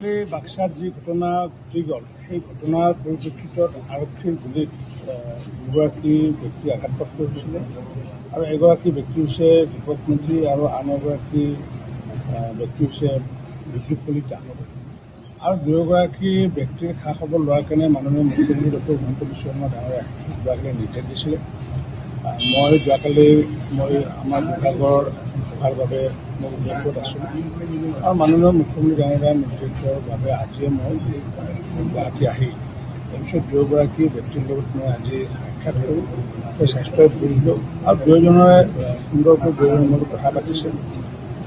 বাক্সাত যি ঘটনা ঘটি গ'ল সেই ঘটনাৰ পৰিপ্ৰেক্ষিতত আৰক্ষীৰ গুলীত দুগৰাকী ব্যক্তি আঘাতপ্ৰাপ্ত হৈছিলে আৰু এগৰাকী ব্যক্তি হৈছে দীপক মন্ত্ৰী আৰু আন এগৰাকী ব্যক্তি হৈছে বিদ্যুৎ কলিতা আৰু দুয়োগৰাকী ব্যক্তিৰ খা খবৰ লোৱাৰ কাৰণে মাননীয় মুখ্যমন্ত্ৰী ডক্টৰ হিমন্ত বিশ্ব শৰ্মা ডাঙৰীয়াই যোৱাকালি নিৰ্দেশ দিছিলে। মই যোৱাকালি আমাৰ বিভাগৰ সভাৰ বাবে মই উদ্যোগত আছোঁ আৰু মাননীয় মুখ্যমন্ত্ৰী ডাঙৰীয়াৰ নিৰ্দেশৰ বাবে আজিয়ে মই গুৱাহাটী আহি তাৰপিছত দুয়োগৰাকী ব্যক্তিৰ লগত মই আজি সাক্ষাৎ কৰোঁ, স্বাস্থ্য বুজিলোঁ আৰু দুয়োজনৰে সুন্দৰকৈ দুয়োজনৰ লগত কথা পাতিছে।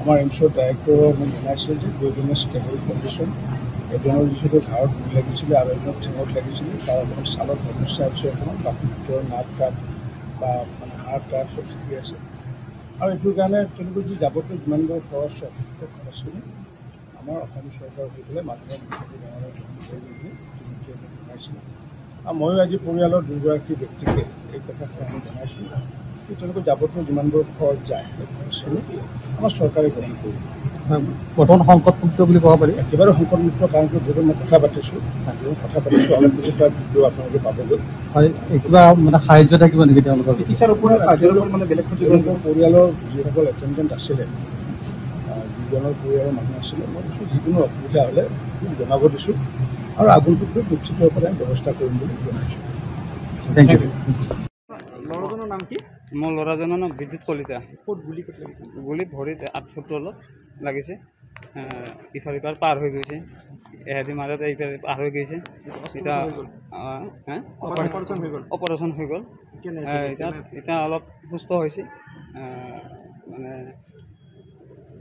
আমাৰ এইমছৰ ডাইৰেক্টৰে মোক জনাইছে যে দুয়োজনে ষ্টেবল কণ্ডিশ্যন, এজনৰ যিহেতু ঘাৰত গুলি লাগিছিলে আৰু এজনৰ ঠেঙত লাগিছিলে, তাৰ অকণমান ছালত সমস্যা হৈছে, অকণমান বাকী ভিতৰৰ নাক কাঠ বা মানে হাড় কাঠ চব ঠিকে আছে আৰু এইটোৰ কাৰণে তেওঁলোকৰ যি যাৱতীয় যিমানবোৰ খৰচ হয় সেই খৰচখিনি আমাৰ অসম চৰকাৰ হৈ পেলাই মাননীয় মুখ্যমন্ত্ৰী ডাঙৰীয়াই গ্ৰহণ কৰিব বুলি জনাইছিলে। আৰু ময়ো আজি পৰিয়ালৰ দুগৰাকী ব্যক্তিকে এই কথাখিনি আমি জনাইছোঁ যে তেওঁলোকৰ যাৱতীয় যিমানবোৰ খৰচ যায় সেই খৰচখিনি আমাৰ চৰকাৰে গ্ৰহণ কৰিব। বৰ্তমান সংকটমুক্ত বুলি ক'ব পাৰি। একেবাৰে সংকটমুক্ত কাৰণটো যিহেতু মই কথা পাতিছোঁ অলপ পিছত তাৰ ভিডিঅ' আপোনালোকে পাবগৈ। হয়, কিবা মানে সাহায্য থাকিব নেকি তেওঁলোকৰ চিকিৎসাৰ ওপৰত মানে বেলেগ তেওঁলোকৰ পৰিয়ালৰ যিসকল এটেণ্ডেণ্ট আছিলে, যিজনৰ পৰিয়ালৰ মানুহ আছিলে, মই কৈছোঁ যিকোনো অসুবিধা হ'লে জনাব দিছোঁ আৰু আগন্তুকলৈ নিশ্চিতভাৱে ব্যৱস্থা কৰিম বুলি জনাইছোঁ। Thank you. ল'ৰাজনৰ নাম কি? মোৰ ল'ৰাজনৰ নাম বিদ্যুৎ কলিতা। ক'ত গুলি ক'ত লাগিছে? গুলিত ভৰিত আঁঠুৰ তলত লাগিছে, ইফাৰ সিফাৰ পাৰ হৈ গৈছে, এহেঁতি মাজতে ইফাৰ পাৰ হৈ গৈছে। এতিয়া অপাৰেশ্যন হৈ গ'ল। এতিয়া অলপ সুস্থ হৈছে, মানে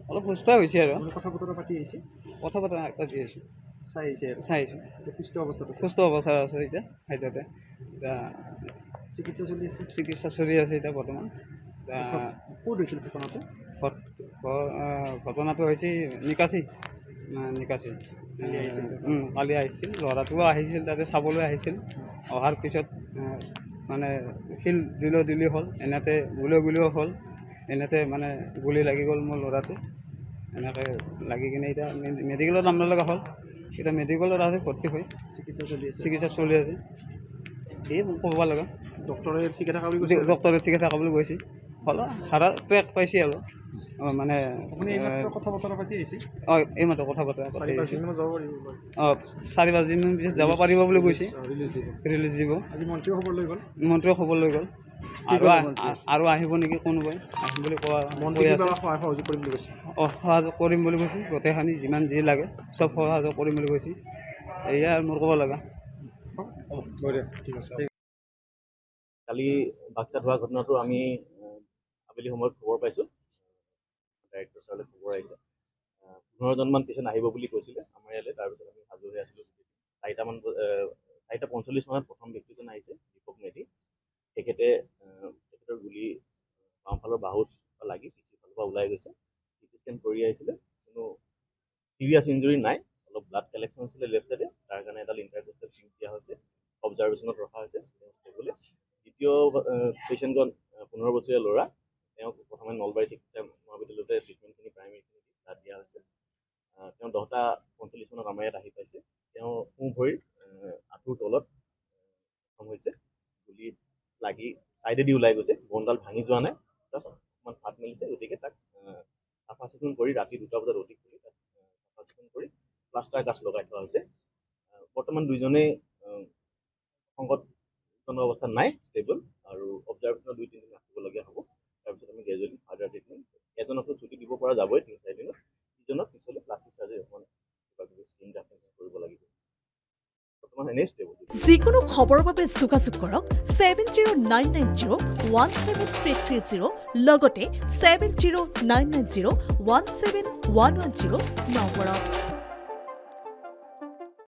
অলপ সুস্থ হৈছে আৰু কথা বতৰা পাতি আহিছে, কথা বতৰা পাতি আহিছোঁ, চাই আহিছোঁ সুস্থ অৱস্থাত আছে এতিয়া খাদ্যতে। এতিয়া চিকিৎসা চলি আছে এতিয়া বৰ্তমান। ক'ত হৈছিল ঘটনাটো? ঘটনাটো হৈছে নিকাচি কালি আহিছিল, ল'ৰাটোও আহিছিল, তাতে চাবলৈ আহিছিল। অহাৰ পিছত মানে শিল দিলো হ'ল, এনেতে গুলিও হ'ল, এনেতে মানে গুলি লাগি গ'ল মোৰ ল'ৰাটো। এনেকৈ লাগি কিনে এতিয়া মেডিকেলত নাম লগা হ'ল। এতিয়া মেডিকেলত আছে ভৰ্তি হৈ চিকিৎসা চলি আছে। এই ক'ব লগা ডক্টৰে ঠিকে থকা বুলি কৈছে। হ'ল হাড়ৰ ট্ৰেক পাইছে আৰু মানে কথা বতৰা পাতি আহিছে। এইমাত্ৰ কথা বতৰা যাব পাৰিব 4-5 দিনমান পিছত যাব পাৰিব বুলি কৈছে, ৰিলিজ দিব। আজি মন্ত্ৰীয়ে খবৰ লৈ গ'ল আৰু আহিব নেকি কোনোবাই আহিম বুলি সহযোগ কৰিম বুলি কৈছে। গোটেইখিনি যিমান যি লাগে চব সহযোগ কৰিম বুলি কৈছে। এয়া মোৰ ক'ব লগা। কালি বাক্সাত হোৱা ঘটনাটো আমি আবেলি সময়ত খবৰ পাইছোঁ, ডাইৰেক্টৰ ছাৰলৈ খবৰ আহিছে। 15জনমান পেচেণ্ট আহিব বুলি কৈছিলে আমাৰ ইয়ালৈ। তাৰপিছত আমি সাজু হৈ আছিলোঁ। 4:45 মানত প্ৰথম ব্যক্তিজন আহিছে, দীপক মেধি। তেখেতৰ গুলি বাওঁফালৰ বাহুত লাগি পিছফালৰ পৰা ওলাই গৈছে। চিটি স্কেন কৰি আহিছিলে, কোনো চিৰিয়াছ ইঞ্জুৰি নাই। অলপ ব্লাড কালেকশ্যন হৈছিলে লেফ্ট চাইডে, তাৰ কাৰণে এডাল ইণ্টাৰকোষ্টেল টিউব দিয়া হৈছে, অবজাৰভেশ্যনত ৰখা হৈছে। দ্বিতীয় পেচেণ্টজন 15 বছৰীয়া ল'ৰা, তেওঁক প্ৰথমে নলবাৰী চিকিৎসা মহাবিদ্যালয়তে ট্ৰিটমেণ্টখিনি প্ৰাইমেৰীখিনি তাত দিয়া হৈছে। তেওঁ 10:45 মানত আমাৰ ইয়াত আহি পাইছে। তেওঁ সোঁ ভৰিৰ আঁঠুৰ তলত জখম হৈছে, গুলি লাগি ছাইডেদি ওলাই গৈছে। বনডাল ভাঙি যোৱা নাই, অকণমান ফাট মেলিছে। গতিকে তাক চাফা চিকুণ কৰি ৰাতি 2টা বজাত অতি কৰি তাক চাফা চিকুণ কৰি প্লাষ্টাৰ কাষ্ট লগাই থোৱা হৈছে। বৰ্তমান দুইজনেই সংকটজনক অৱস্থাত নাই, ষ্টেবল, আৰু অবজাৰভেশ্যনত 2-3 দিন ৰাখিবলগীয়া হ'ব। তাৰপিছত আমি গ্ৰেজুৱেলি ফাৰ্ডাৰ ট্ৰিটমেণ্ট, এজনকতো ছুটি দিব পৰা যাবই 3-4 দিনত, ইজনক পিছলৈ প্লাষ্টিক চাৰ্জাৰী অকণমান কিবা স্কিন ট্ৰিটমেণ্ট কৰিব লাগিব। বৰ্তমান এনেই ষ্টেবল। যিকোনো খবৰৰ বাবে যোগাযোগ কৰক 7099017330 লগতে 7099017110 নম্বৰত।